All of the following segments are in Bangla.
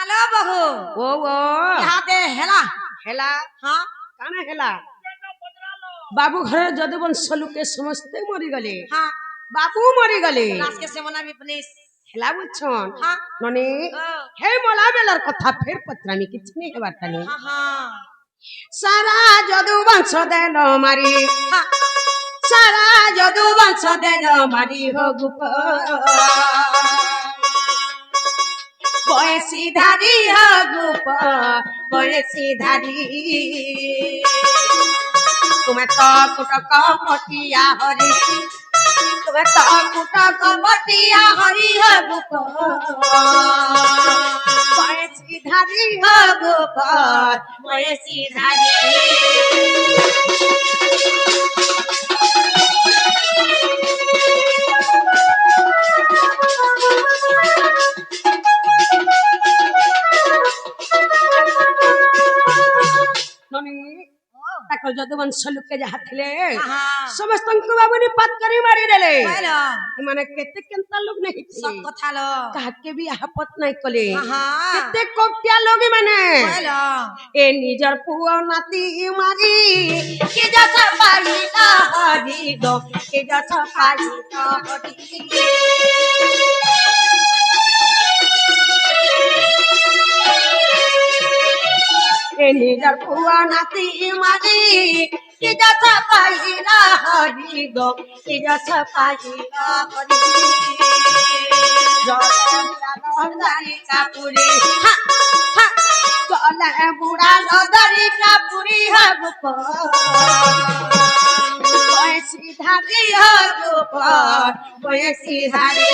हेलो बहू ओ यहाँ पे हेला हेला हाँ काना हेला बाबू घर जदुवंश लोके समस्ते मरी गले हाँ बाबू मरी गले लाश के सेमना भी प्लीज हेला बुझछन हाँ नने हे मला बेलर कथा फेर पत्रामी किछने हेबार तानी हाँ हाँ सारा जदुवंश देल मारी हाँ सारा जदुवंश देल मारी हो गुप बयसी धारी हो गुप बयसी धारी तुम्हें तो कुटक पटिया हरी तुम्हें तो कुटक पटिया हरी हो गुप बयसी धारी हो गुप बयसी धारी ताको जदुवंश लोके जहा थिले समस्त बाबूनी पत करी मारी देले माने केते केनता लोग नहीं थे सब कथा लो काके भी आपत नहीं कले हाँ केते कोक्या लोग माने ए निजर पुआ नाती मारी के जसा पाई ना हरी दो के जसा पाई ना हरी ए निजर पुआ नाती मारी के जसा पाई ना हरी दो के जसा पाई ना हरी दारी कापुरी हा हा चले बुढ़ा दारी कापुरी हगुप बयसी धारी हगुप बयसी धारी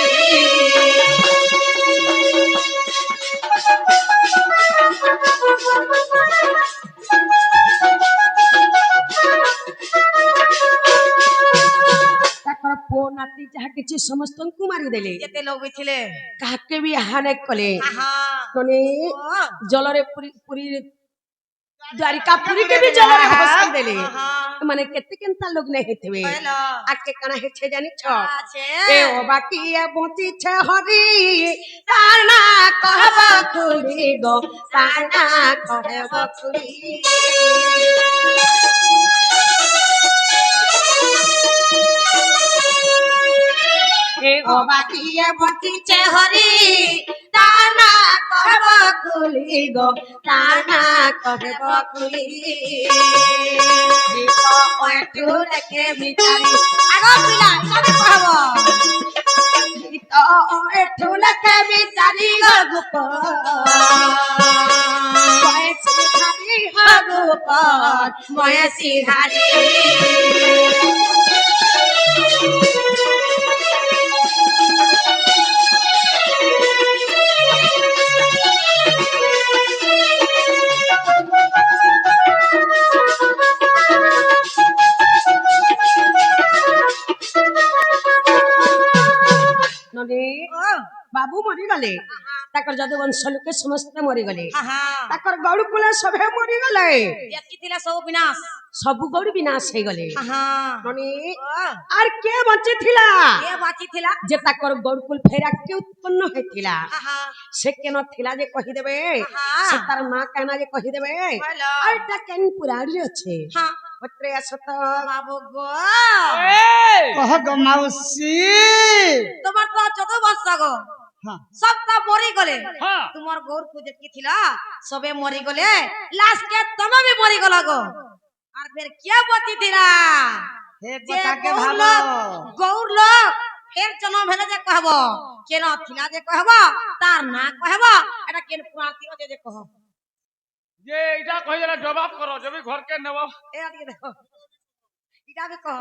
ताकर पो नाती जहा किछि समस्त मारी देले केते लोग थिले काके भी हाने कले हाँ नने जलरे पुरी पुरी द्वारिका पुरी के भी जलरे भस्म देले माने केते केनता लोग नहीं हेतवे आके कना हेछे जानि छ ए ओ बाकी ए बोती छे हरी ताना कहबा खुली गो ताना कहबा खुली ए ओ बाकी ए बोती छे हरी ताना कहबा खुली गो ताना कहबा खुली तो ओटू लके बिचारी आगो पिला काने कहबो तो ओटू लके बिचारी गुप बयसी धारी गुप बयसी धारी बाबू मरी गले ताकर जदुवंश लोके समस्त मरी गले ताकर गौड़ कुल सभे मरी गले व्यक्ति थिला सब विनाश सब गौड़ विनाश हे गले हाँ ननी आर के बची थिला के बाची थिला जे ताकर गौड़ कुल फेरा के उत्पन्न हे थिला से केन थिला जे कहि देबे से तार मां कहना जे कहि देबे आइटा केन पुराड़ी अछि हां पत्रे असत बाबू गो कह गो मौसी তোমার তো যত বর্ষ গো সবটা মরি গলে তোমার গৌর পূজে কি থিলা সবে মরি গলে লাস্ট কে তুমি भी মরি গলা গো আর ফের কে বতি থিলা हे কথা के ভালো গৌর লোক ফের জন্ম ভেলে যে কহব কেন থিলা যে কহব তার না কহব এটা কেন পুরাতি আছে যে কহ যে এটা কই দেলা জবাব করো জবি ঘর কে নেব এ আদিকে দেখো এটা भी कह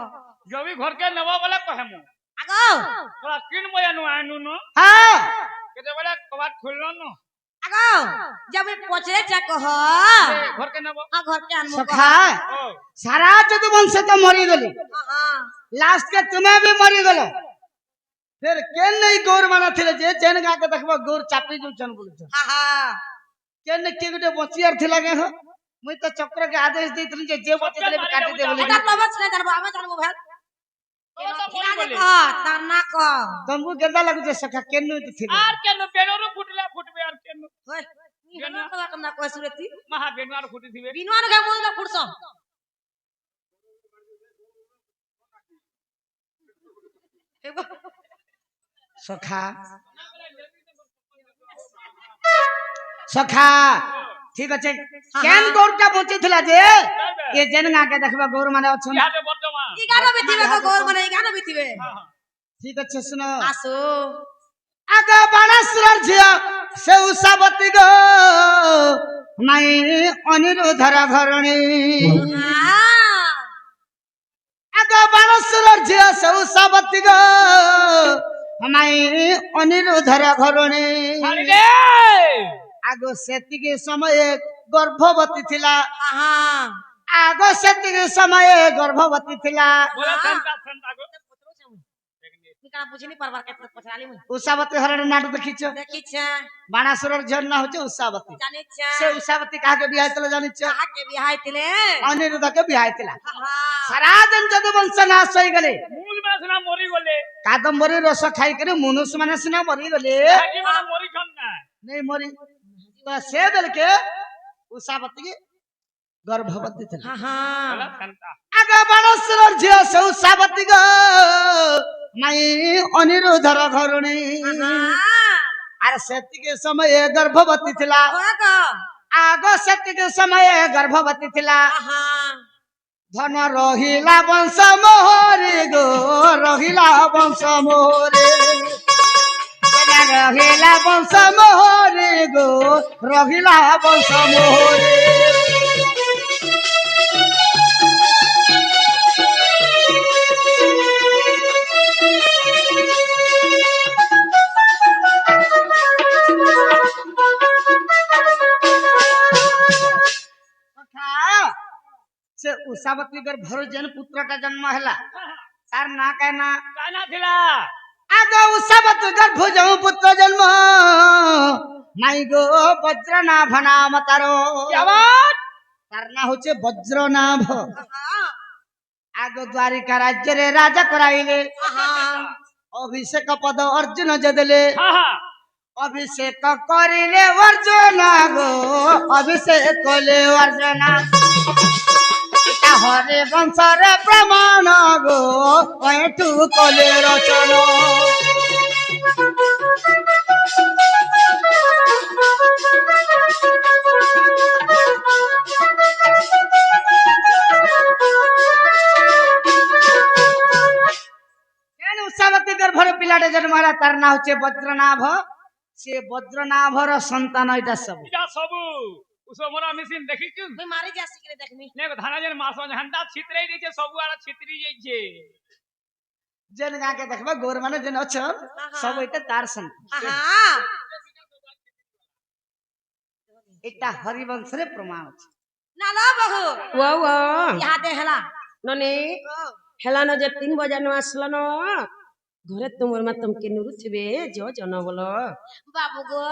জবি ঘর কে নেব বলে কহেমু আগো তোরা কিন ময়া नु आनु न हां কেতে বলে কবাট খুললো ন আগো जब पचरे चा कह घर के नेब हां घर के आनमु सखा सारा जदुवंश तो मरी गली हां लास्ट के तुम्हें भी मरी गलो फिर केन नहीं गौर माना थिले जे चैन गा के देखबो गौर चापी जुचन बोलछ हां हां केन के गुटे बचियार थिला गे हो मुई तो चक्र के आदेश देतनी जे बचे थिले काटी दे बोले এটা তো बच नहीं जानबो आमे जानबो भाई ताना कह तुमको केदा लागु जे सखा केन नहीं थिले आर केन बेनरो फुटला फुटबे आर केन না কথা কন্না কয় সুরেতি মাহা বেনুয়ার ফুটি দিবে বিনওয়ান গে বলদা ফুড়ছ সখা সখা ঠিক আছে কেন গৌরটা বঞ্চিଥିଲା যে এ যেন আগে দেখবা গৌর মানে অছন ইহাতে বর্তমান ইগানো বিথিবে গো গোর মানে ইগানো বিথিবে ঠিক আছে শুনো আসো আগ বাণাসুরর ঝিଅ ସେ ଉଷାବତୀ গো নাই অনিরুদ্ধর ঘরণী আগ বাণাসুরর ঝিଅ ସେ ଉଷାବତী গো নাই অনিরুদ্ধর ঘরণী ছাড়ি দে আগ সেতিকি সময়ে গর্ভবতী ଥିଲା আহা আগ সেতিকি সময়ে গর্ভবতী ଥିଲା বলা শান্তা শান্তা গো নিকা বুঝিনি পারবার কেতে পছালি মুই উষাবতী হরণ নাটক দেখিছ দেখিছে বাণাসুরর ঝিଅ না হচ্ছে উষাবতী জানিছে সে উষাবতী কাহাকে বিয়া হইছিল জানিছ কাহাকে বিহাইতিলে অনিরুদ্ধকে বিয়া হইছিল আহা সারা দিন যদুবংশ নাশ হইগলে মূল মানে সিনা মরি গলে কাদম্বরী রস খাইকরি মনুষ্য মানে সিনা মরিগলে হাজি মানে মরি খান না নেই মরি তো সে বেলকে উষাবতী গর্ভবতী ଥିଲା আহা বলা শান্তা আগ বাণাসুরর ঝিଅ ସେ ଉଷାବତୀ গো মাই অনিরুদ্ধর ঘরণী আর সেতিকি সময়ে গর্ভবতী ଥିଲା ওগো আগ সেতিকি সময়ে গর্ভবতী ଥିଲା আহা ধন রহিলা বংশ মোহরে গো রহিলা বংশ মোহরে রহিলা বংশ মোহরে গো রহিলা বংশ মোহরে সে উষাবতী গর্ভর যেন পুত্রটা জন্ম হেলা তার না কায় না কানা থিলা আগ উষাবতী গর্ভ ଯେଉଁ পুত্র জন্ম মাই গো বজ্রনাভ নাম তার আবার তার না হচ্ছে বজ্রনাভ আহা আগ দ্বারিকা রাজ্যরে রাজা করাইলে আহা অভিষেক পদ অর্জুন যে দেলে হা হা অভিষেক করিলে অর্জুন গো অভিষেক কলে অর্জুন এটা হরে বংশর প্রমাণ গো এঠু কলে রচন উষাবতী গর্ভর পিলাটে জন্ম হলা তার না হচ্ছে বজ্রনাভ সে বজ্রনাভর সন্তান এটা সব এটা সবু উসমরা মেশিন দেখিছু মুই মারি যাসি করে দেখমি নে ধানা যেন মাছ হান্তা ছিতরাই দিছে সবু আড়া ছিতরি যাইছে যেন গাকে দেখবা গৌর মানে যেন অছ সব এটা তার সন্তান আহা এটা হরিবংশরে প্রমাণ আছে না লো বহু ও ও ইহাতে হেলা ননি হেলান যে 3 বজানো আসলো ন ঘরে তোমার মা তোমাকে নুরুথিবে जो জন বলো বাবু গো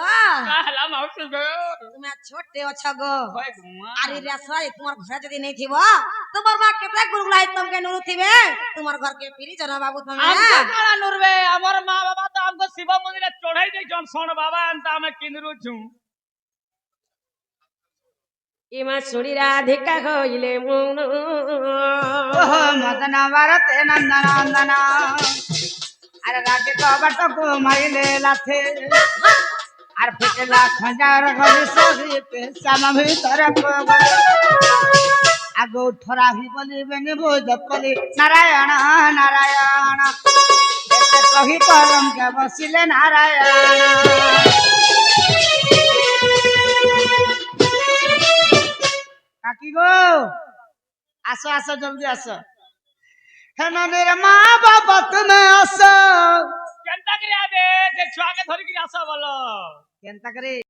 কাহলা মাউসি গো তুমি আর ছোটে অছ গো হয় গুমা আরে রেসাই তোমার ঘরে যদি নেই থিব তোমার মা কেতে গুরুলাই তোমাকে নুরুথিবে তোমার ঘরকে ফিরি জন বাবু তুমি আমকে কারা নুরবে আমার মা বাবা তো আমকে শিব মন্দিরে চড়াই দেইছন সোন বাবা আনতা আমি কিনরু ছু ইমা ছড়ি রাধিকা হইলে মন ওহ মদন ভারতে নন্দন নন্দন আর রাজে কবটকু মাইলে লাথে আর ফেটলা খঞ্জার ঘরে সহিতে শ্যাম ভিতর কবল আগ উঠরাহি বলিবেনি ভোজপলি নারায়ণ নারায়ণ এতে কহি পরম কে বসিলে নারায়ণ কাকি গো আসো আসো জলদি আসো হেননের মা বাবা তুমি আসো কেনতা করে আবে যে ছুয়াকে ধরি কি আসা বলো কেনতা করে